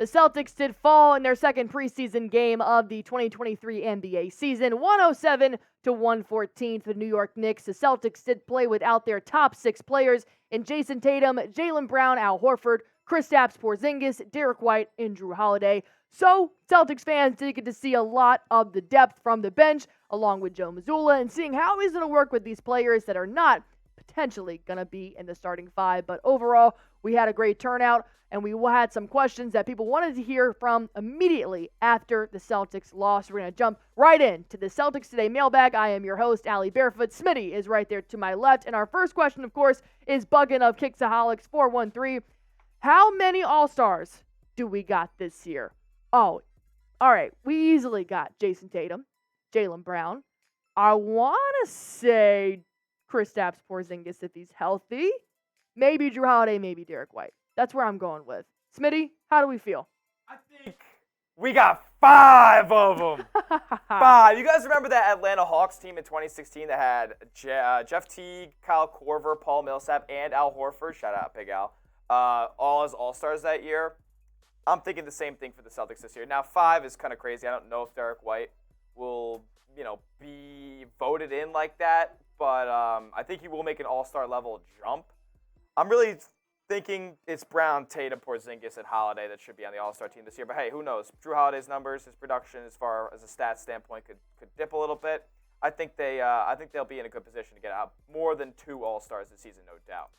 The Celtics did fall in their second preseason game of the 2023 NBA season, 107-114 to the New York Knicks. The Celtics did play without their top 6 players in Jason Tatum, Jaylen Brown, Al Horford, Kristaps Porzingis, Derrick White, and Jrue Holiday. So, Celtics fans did get to see a lot of the depth from the bench, along with Joe Mazzulla, and seeing how he's going to work with these players that are not potentially going to be in the starting 5. But overall, we had a great turnout, and we had some questions that people wanted to hear from immediately after the Celtics loss. We're going to jump right into the Celtics Today mailbag. I am your host, Allie Barefoot. Smitty is right there to my left. And our first question, of course, is Buggin of Kicksaholics 413. How many All-Stars do we got this year? Oh, all right. We easily got Jason Tatum, Jaylen Brown. I want to say Kristaps Porzingis if he's healthy. Maybe Jrue Holiday, maybe Derrick White. That's where I'm going with. Smitty, how do we feel? I think we got 5 of them. 5. You guys remember that Atlanta Hawks team in 2016 that had Jeff Teague, Kyle Korver, Paul Millsap, and Al Horford? Shout out, Big Al. All as All-Stars that year. I'm thinking the same thing for the Celtics this year. Now, 5 is kind of crazy. I don't know if Derrick White will, be voted in like that, but I think he will make an All-Star level jump. I'm really thinking it's Brown, Tatum, Porzingis, and Holiday that should be on the All-Star team this year. But hey, who knows? Jrue Holiday's numbers, his production, as far as a stats standpoint, could dip a little bit. I think they'll be in a good position to get out more than 2 All-Stars this season, no doubt.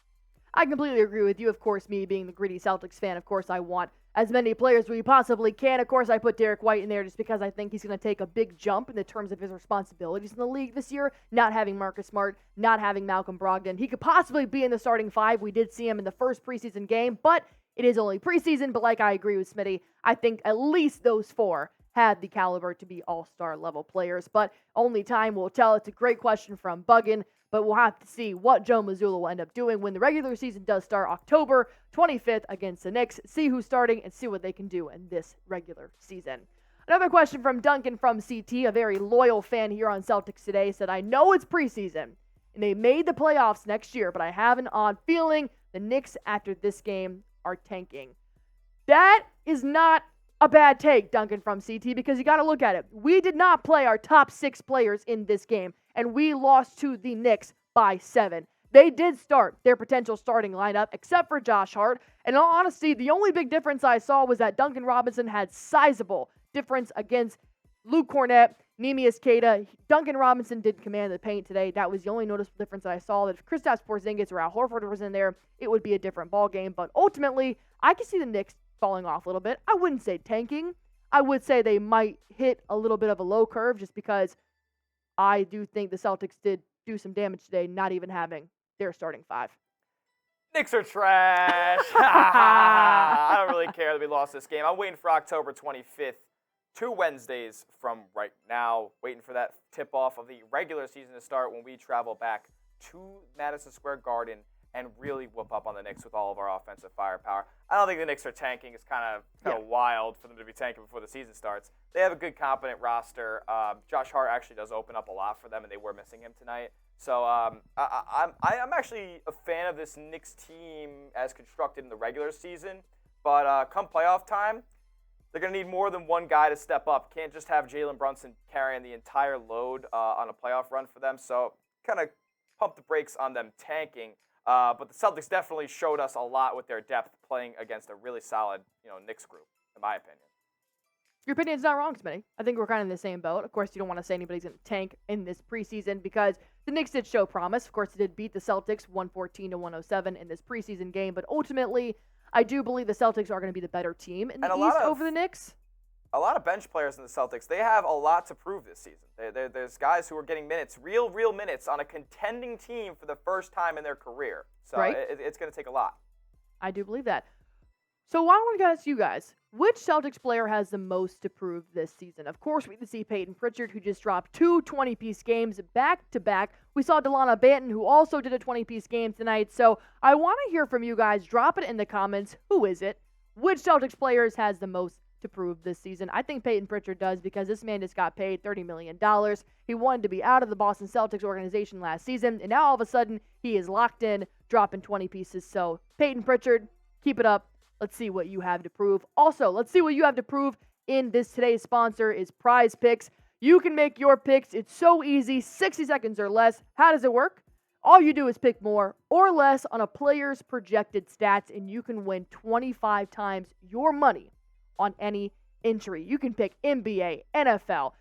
I completely agree with you. Of course, me being the gritty Celtics fan, of course, I want as many players as we possibly can. Of course, I put Derrick White in there just because I think he's going to take a big jump in the terms of his responsibilities in the league this year, not having Marcus Smart, not having Malcolm Brogdon. He could possibly be in the starting 5. We did see him in the first preseason game, but it is only preseason. But like I agree with Smitty, I think at least those 4 had the caliber to be all-star level players. But only time will tell. It's a great question from Buggin. But we'll have to see what Joe Mazzulla will end up doing when the regular season does start October 25th against the Knicks. See who's starting and see what they can do in this regular season. Another question from Duncan from CT, a very loyal fan here on Celtics Today, said, I know it's preseason and they made the playoffs next year, but I have an odd feeling the Knicks after this game are tanking. That is not a bad take, Duncan from CT, because you got to look at it. We did not play our top 6 players in this game, and we lost to the Knicks by 7. They did start their potential starting lineup, except for Josh Hart. And in all honesty, the only big difference I saw was that Duncan Robinson had sizable difference against Luke Cornett, Neemias Queta. Duncan Robinson did command the paint today. That was the only noticeable difference that I saw. That if Kristaps Porzingis or Al Horford was in there, it would be a different ball game. But ultimately, I can see the Knicks falling off a little bit. I wouldn't say tanking. I would say they might hit a little bit of a low curve just because I do think the Celtics did do some damage today, not even having their starting 5. Knicks are trash. I don't really care that we lost this game. I'm waiting for October 25th, 2 Wednesdays from right now, waiting for that tip-off of the regular season to start when we travel back to Madison Square Garden and really whoop up on the Knicks with all of our offensive firepower. I don't think the Knicks are tanking. It's kind of wild for them to be tanking before the season starts. They have a good, competent roster. Josh Hart actually does open up a lot for them, and they were missing him tonight. So I'm actually a fan of this Knicks team as constructed in the regular season. But come playoff time, they're going to need more than one guy to step up. Can't just have Jalen Brunson carrying the entire load on a playoff run for them. So kind of pump the brakes on them tanking. But the Celtics definitely showed us a lot with their depth playing against a really solid, Knicks group, in my opinion. Your opinion's not wrong, Smitty. I think we're kind of in the same boat. Of course, you don't want to say anybody's going to tank in this preseason because the Knicks did show promise. Of course, they did beat the Celtics 114-107 in this preseason game. But ultimately, I do believe the Celtics are going to be the better team in the East over the Knicks. A lot of bench players in the Celtics, they have a lot to prove this season. There's guys who are getting minutes, real minutes, on a contending team for the first time in their career. So right. It's going to take a lot. I do believe that. So why don't I ask you guys, which Celtics player has the most to prove this season? Of course, we can see Payton Pritchard, who just dropped 2 20-piece games back-to-back. We saw Dalano Banton, who also did a 20-piece game tonight. So I want to hear from you guys. Drop it in the comments. Who is it? Which Celtics players has the most to prove this season? I think Payton Pritchard does because this man just got paid $30 million. He wanted to be out of the Boston Celtics organization last season, and now all of a sudden he is locked in, dropping 20 pieces. So Payton Pritchard, keep it up. Let's see what you have to prove. Also, let's see what you have to prove in this today's sponsor is Prize Picks. You can make your picks. It's so easy, 60 seconds or less. How does it work? All you do is pick more or less on a player's projected stats, and you can win 25 times your money on any entry. You can pick NBA, NFL,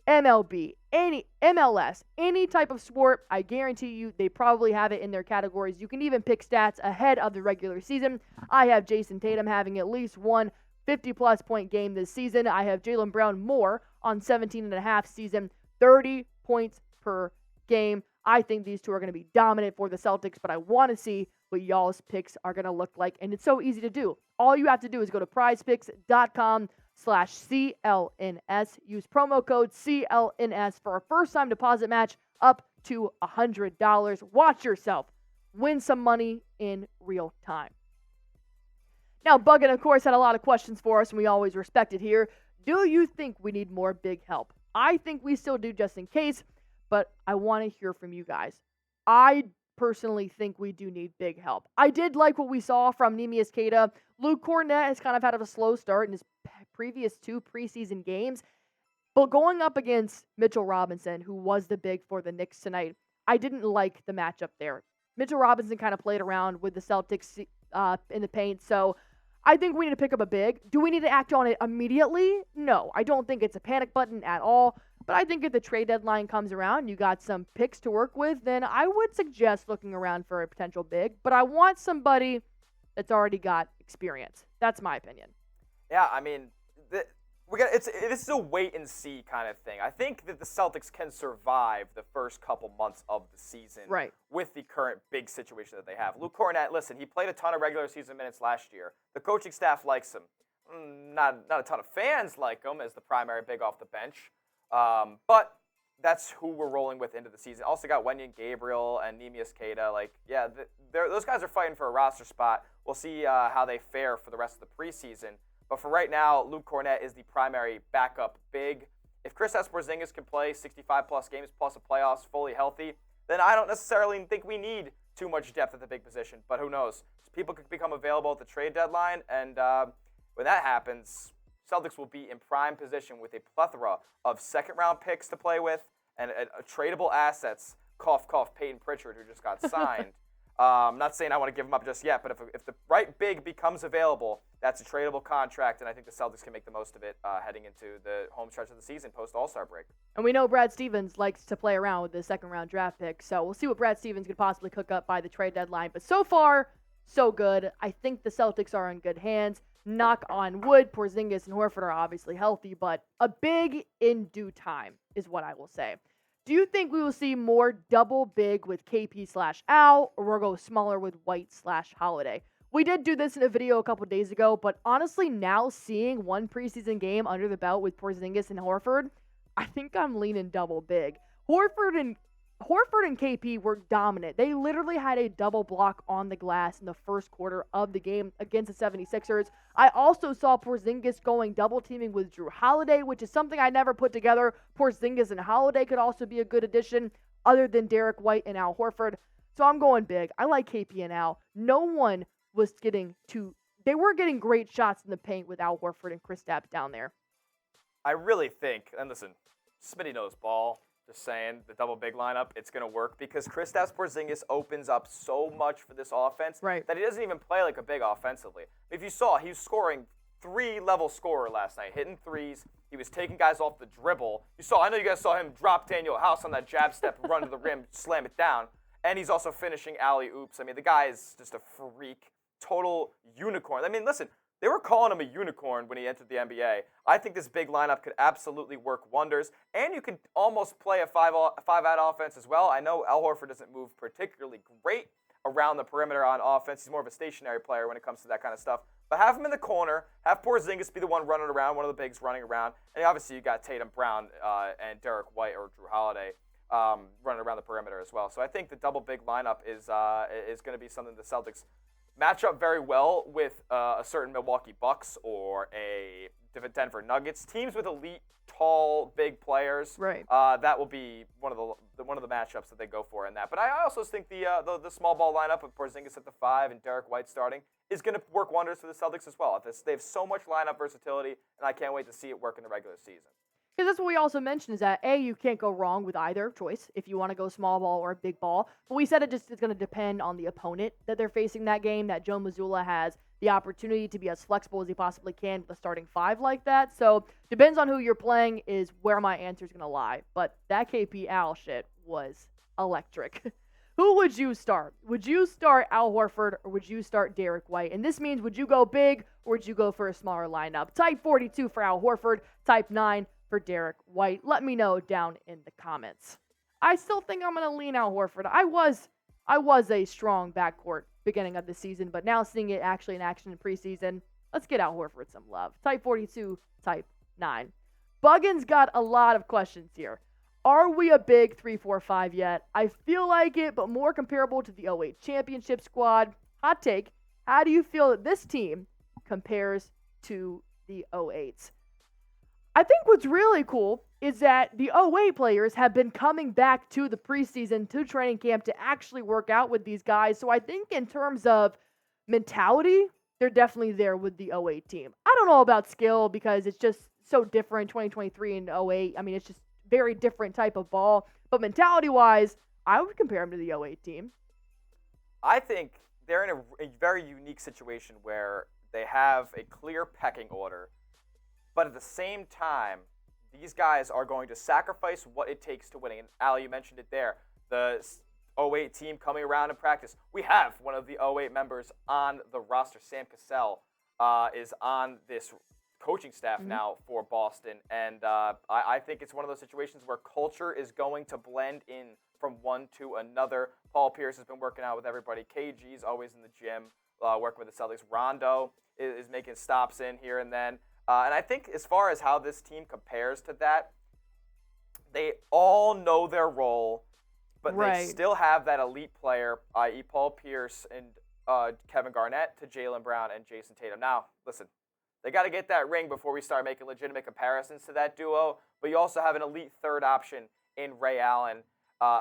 MLB, any MLS, any type of sport. I guarantee you they probably have it in their categories. You can even pick stats ahead of the regular season. I have Jason Tatum having at least one 50-plus point game this season. I have Jaylen Brown more on 17.5 season, 30 points per game. I think these two are going to be dominant for the Celtics, but I want to see what y'all's picks are going to look like, and it's so easy to do. All you have to do is go to prizepicks.com/CLNS. Use promo code CLNS for a first-time deposit match up to $100. Watch yourself win some money in real time. Now, Buggin, of course, had a lot of questions for us, and we always respect it here. Do you think we need more big help? I think we still do just in case, but I want to hear from you guys. I personally think we do need big help. I did like what we saw from Neemias Queta. Luke Kornet has kind of had a slow start in his previous 2 preseason games, but going up against Mitchell Robinson, who was the big for the Knicks tonight, I didn't like the matchup there. Mitchell Robinson kind of played around with the Celtics in the paint, so I think we need to pick up a big. Do we need to act on it immediately? No, I don't think it's a panic button at all. But I think if the trade deadline comes around, you got some picks to work with, then I would suggest looking around for a potential big. But I want somebody that's already got experience. That's my opinion. Yeah, I mean, this is a wait and see kind of thing. I think that the Celtics can survive the first couple months of the season with the current big situation that they have. Luke Kornet, listen, he played a ton of regular season minutes last year. The coaching staff likes him. Not a ton of fans like him as the primary big off the bench. But that's who we're rolling with into the season. Also got Wenyen Gabriel and Neemias Queta. Those guys are fighting for a roster spot. We'll see how they fare for the rest of the preseason. But for right now, Luke Kornet is the primary backup big. If Kristaps Porzingis can play 65-plus games plus the playoffs fully healthy, then I don't necessarily think we need too much depth at the big position. But who knows? People could become available at the trade deadline, and when that happens, Celtics will be in prime position with a plethora of second-round picks to play with and tradable assets. Cough, cough, Payton Pritchard, who just got signed. I'm not saying I want to give him up just yet, but if the right big becomes available, that's a tradable contract, and I think the Celtics can make the most of it heading into the home stretch of the season post-All-Star break. And we know Brad Stevens likes to play around with the second-round draft pick, so we'll see what Brad Stevens could possibly cook up by the trade deadline. But so far, so good. I think the Celtics are in good hands. Knock on wood, Porzingis and Horford are obviously healthy, but a big in due time is what I will say. Do you think we will see more double big with KP/Al, or we'll go smaller with White/Holiday? We did do this in a video a couple days ago, but honestly, now seeing one preseason game under the belt with Porzingis and Horford, I think I'm leaning double big. Horford and KP were dominant. They literally had a double block on the glass in the first quarter of the game against the 76ers. I also saw Porzingis going double teaming with Jrue Holiday, which is something I never put together. Porzingis and Holiday could also be a good addition other than Derrick White and Al Horford. So I'm going big. I like KP and Al. No one was they were getting great shots in the paint with Al Horford and Kristaps down there. I really think, and listen, Smitty knows ball. Just saying, the double big lineup, it's going to work because Kristaps Porzingis opens up so much for this offense that he doesn't even play like a big offensively. If you saw, he was scoring 3-level scorer last night, hitting threes. He was taking guys off the dribble. I know you guys saw him drop Daniel House on that jab step, run to the rim, slam it down. And he's also finishing alley-oops. I mean, the guy is just a freak, total unicorn. I mean, listen, they were calling him a unicorn when he entered the NBA. I think this big lineup could absolutely work wonders. And you could almost play a five-out offense as well. I know Al Horford doesn't move particularly great around the perimeter on offense. He's more of a stationary player when it comes to that kind of stuff. But have him in the corner. Have Porzingis be the one running around, one of the bigs running around. And obviously you got Tatum Brown and Derrick White or Jrue Holiday running around the perimeter as well. So I think the double big lineup is going to be something the Celtics match up very well with a certain Milwaukee Bucks or a Denver Nuggets, teams with elite, tall, big players. Right. That will be one of the matchups that they go for in that. But I also think the small ball lineup of Porzingis at the 5 and Derrick White starting is going to work wonders for the Celtics as well. They have so much lineup versatility, and I can't wait to see it work in the regular season. Because that's what we also mentioned is that, A, you can't go wrong with either choice if you want to go small ball or big ball. But we said it's going to depend on the opponent that they're facing that game, that Joe Mazzulla has the opportunity to be as flexible as he possibly can with a starting 5 like that. So depends on who you're playing is where my answer is going to lie. But that KP Al shit was electric. Who would you start? Would you start Al Horford or would you start Derrick White? And this means would you go big or would you go for a smaller lineup? Type 42 for Al Horford, type 9 for Derrick White. Let me know down in the comments. I still think I'm going to lean Al Horford. I was a strong backcourt beginning of the season, but now seeing it actually in action in preseason, let's get Al Horford some love. Type 42, type 9. Buggins got a lot of questions here. Are we a big 3-4-5 yet? I feel like it, but more comparable to the 08 championship squad. Hot take, how do you feel that this team compares to the 08s? I think what's really cool is that the 08 players have been coming back to the preseason, to training camp to actually work out with these guys. So I think in terms of mentality, they're definitely there with the 08 team. I don't know about skill because it's just so different, 2023 and 08. I mean, it's just very different type of ball. But mentality-wise, I would compare them to the 08 team. I think they're in a very unique situation where they have a clear pecking order. But at the same time, these guys are going to sacrifice what it takes to winning. And Allie, you mentioned it there. The 08 team coming around in practice. We have one of the 08 members on the roster. Sam Cassell is on this coaching staff now for Boston. And I think it's one of those situations where culture is going to blend in from one to another. Paul Pierce has been working out with everybody. KG is always in the gym working with the Celtics. Rondo is making stops in here and then. And I think as far as how this team compares to that, they all know their role, but they still have that elite player, i.e. Paul Pierce and Kevin Garnett, to Jaylen Brown and Jason Tatum. Now, listen, they got to get that ring before we start making legitimate comparisons to that duo, but you also have an elite third option in Ray Allen,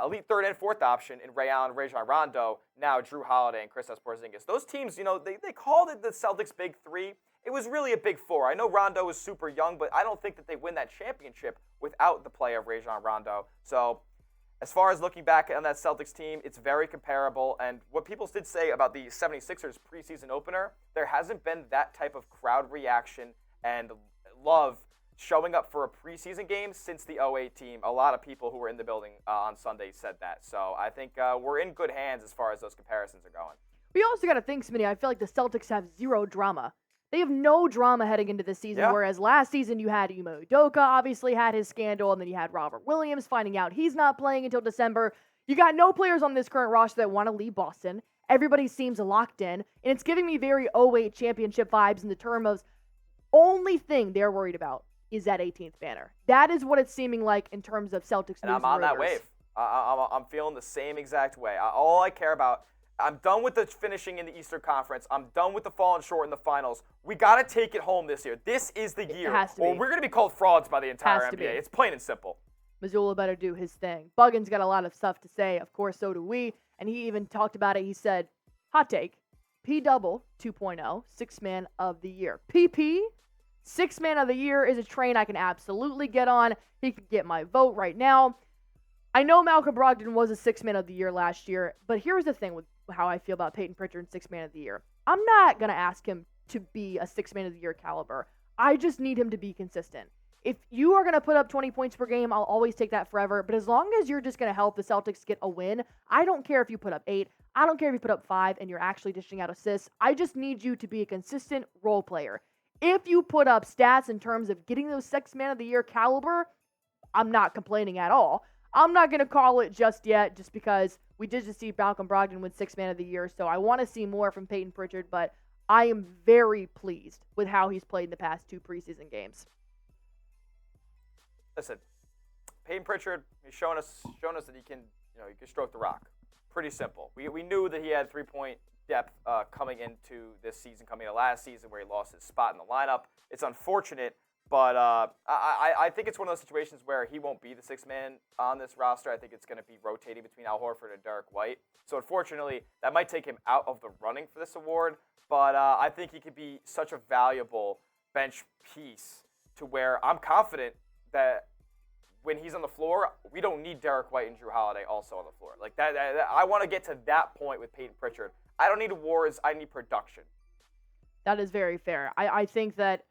elite third and fourth option in Ray Allen, Rajon Rondo, now Jrue Holiday and Kristaps Porzingis. Those teams, they called it the Celtics Big Three. It was really a big four. I know Rondo was super young, but I don't think that they win that championship without the play of Rajon Rondo. So as far as looking back on that Celtics team, it's very comparable. And what people did say about the 76ers preseason opener, there hasn't been that type of crowd reaction and love showing up for a preseason game since the 08 team. A lot of people who were in the building on Sunday said that. So I think we're in good hands as far as those comparisons are going. We also got to think, Smitty, I feel like the Celtics have zero drama. They have no drama heading into this season, whereas last season you had Ime Udoka obviously had his scandal, and then you had Robert Williams finding out he's not playing until December. You got no players on this current roster that want to leave Boston. Everybody seems locked in, and it's giving me very 08 championship vibes in the term of only thing they're worried about is that 18th banner. That is what it's seeming like in terms of Celtics news. And I'm on that wave. I'm feeling the same exact way. All I care about, I'm done with the finishing in the Eastern Conference. I'm done with the falling short in the finals. We got to take it home this year. This is the year. Or we're going to be called frauds by the entire NBA. It's plain and simple. Mazzulla better do his thing. Buggins got a lot of stuff to say. Of course, so do we. And he even talked about it. He said, hot take, P-double 2.0, sixth man of the year. PP, sixth man of the year is a train I can absolutely get on. He can get my vote right now. I know Malcolm Brogdon was a sixth man of the year last year, but here's the thing with how I feel about Payton Pritchard and sixth man of the year. I'm not going to ask him to be a sixth man of the year caliber. I just need him to be consistent. If you are going to put up 20 points per game, I'll always take that forever. But as long as you're just going to help the Celtics get a win, I don't care if you put up 8. I don't care if you put up 5 and you're actually dishing out assists. I just need you to be a consistent role player. If you put up stats in terms of getting those sixth man of the year caliber, I'm not complaining at all. I'm not going to call it just yet, just because we did just see Malcolm Brogdon win sixth man of the year, so I want to see more from Payton Pritchard, but I am very pleased with how he's played in the past 2 preseason games. Listen, Payton Pritchard, he's shown us that he can stroke the rock. Pretty simple. We knew that he had 3-point depth coming into this season, coming into last season where he lost his spot in the lineup. It's unfortunate, but I think it's one of those situations where he won't be the sixth man on this roster. I think it's going to be rotating between Al Horford and Derrick White. So unfortunately, that might take him out of the running for this award, but I think he could be such a valuable bench piece to where I'm confident that when he's on the floor, we don't need Derrick White and Jrue Holiday also on the floor. Like that I want to get to that point with Payton Pritchard. I don't need awards. I need production. That is very fair. I think that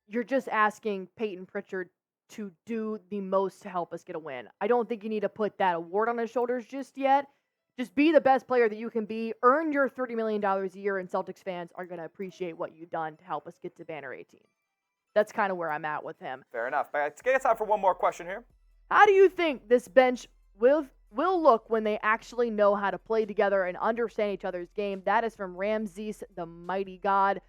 you're just asking Payton Pritchard to do the most to help us get a win. I don't think you need to put that award on his shoulders just yet. Just be the best player that you can be. Earn your $30 million a year, and Celtics fans are going to appreciate what you've done to help us get to Banner 18. That's kind of where I'm at with him. Fair enough. Let's get time for one more question here. How do you think this bench will look when they actually know how to play together and understand each other's game? That is from Ramses, the mighty god.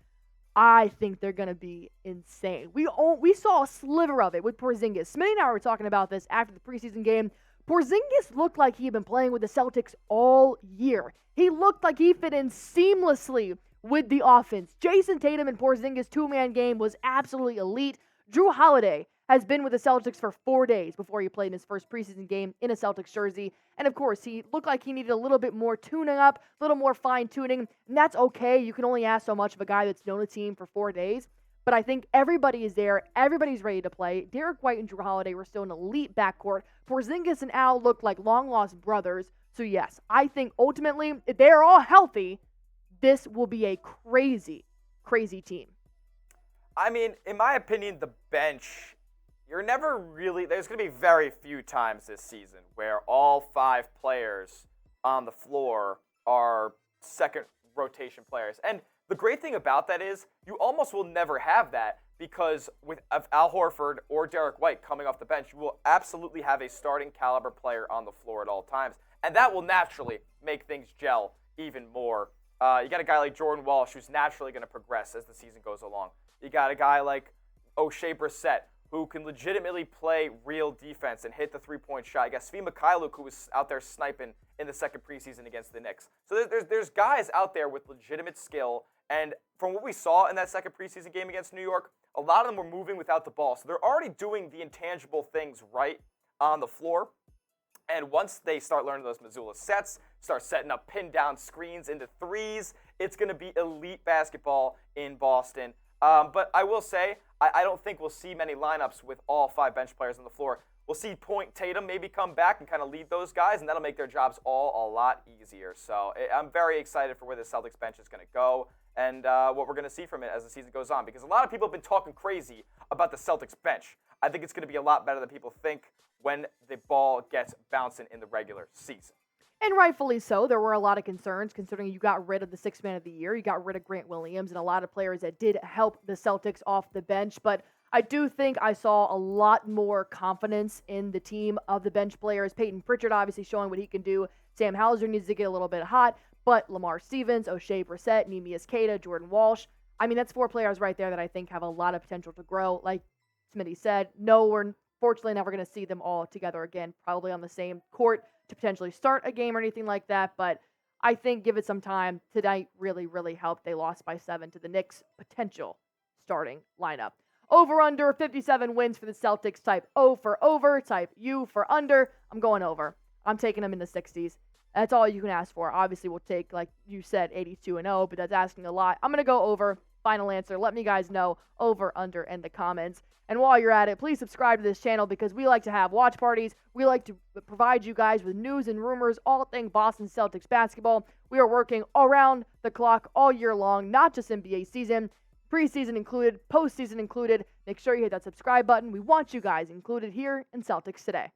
I think they're going to be insane. We saw a sliver of it with Porzingis. Smitty and I were talking about this after the preseason game. Porzingis looked like he'd been playing with the Celtics all year. He looked like he fit in seamlessly with the offense. Jason Tatum and Porzingis' two-man game was absolutely elite. Jrue Holiday has been with the Celtics for 4 days before he played in his first preseason game in a Celtics jersey. And of course, he looked like he needed a little bit more tuning up, a little more fine-tuning. And that's okay. You can only ask so much of a guy that's known a team for 4 days. But I think everybody is there. Everybody's ready to play. Derrick White and Jrue Holiday were still an elite backcourt. Porzingis and Al looked like long-lost brothers. So yes, I think ultimately, if they're all healthy, this will be a crazy, crazy team. I mean, in my opinion, the bench, there's going to be very few times this season where all 5 players on the floor are second rotation players. And the great thing about that is you almost will never have that because with Al Horford or Derrick White coming off the bench, you will absolutely have a starting caliber player on the floor at all times. And that will naturally make things gel even more. You got a guy like Jordan Walsh who's naturally going to progress as the season goes along. You got a guy like O'Shea Brissett who can legitimately play real defense and hit the three-point shot. You got Svi Mykhailiuk who was out there sniping in the second preseason against the Knicks. So there's guys out there with legitimate skill. And from what we saw in that second preseason game against New York, a lot of them were moving without the ball. So they're already doing the intangible things right on the floor. And once they start learning those Missoula sets, start setting up pin-down screens into threes, it's going to be elite basketball in Boston. But I will say, I don't think we'll see many lineups with all 5 bench players on the floor. We'll see Point Tatum maybe come back and kind of lead those guys, and that'll make their jobs all a lot easier. So I'm very excited for where the Celtics bench is going to go and what we're going to see from it as the season goes on. Because a lot of people have been talking crazy about the Celtics bench. I think it's going to be a lot better than people think when the ball gets bouncing in the regular season. And rightfully so. There were a lot of concerns considering you got rid of the sixth man of the year. You got rid of Grant Williams and a lot of players that did help the Celtics off the bench. But I do think I saw a lot more confidence in the team of the bench players. Payton Pritchard obviously showing what he can do. Sam Hauser needs to get a little bit hot. But Lamar Stevens, O'Shea Brissett, Neemias Queta, Jordan Walsh. I mean, that's 4 players right there that I think have a lot of potential to grow. Like Smitty said, no, we're fortunately never going to see them all together again, probably on the same court to potentially start a game or anything like that. But I think give it some time. Tonight really, really helped. They lost by 7 to the Knicks' potential starting lineup. Over under 57 wins for the Celtics. Type O for over. Type U for under. I'm going over. I'm taking them in the 60s. That's all you can ask for. Obviously, we'll take, like you said, 82-0, but that's asking a lot. I'm going to go over. Final answer. Let me guys know over, under in the comments. And while you're at it, please subscribe to this channel because we like to have watch parties. We like to provide you guys with news and rumors, all things Boston Celtics basketball. We are working around the clock all year long, not just NBA season, preseason included, postseason included. Make sure you hit that subscribe button. We want you guys included here in Celtics Today.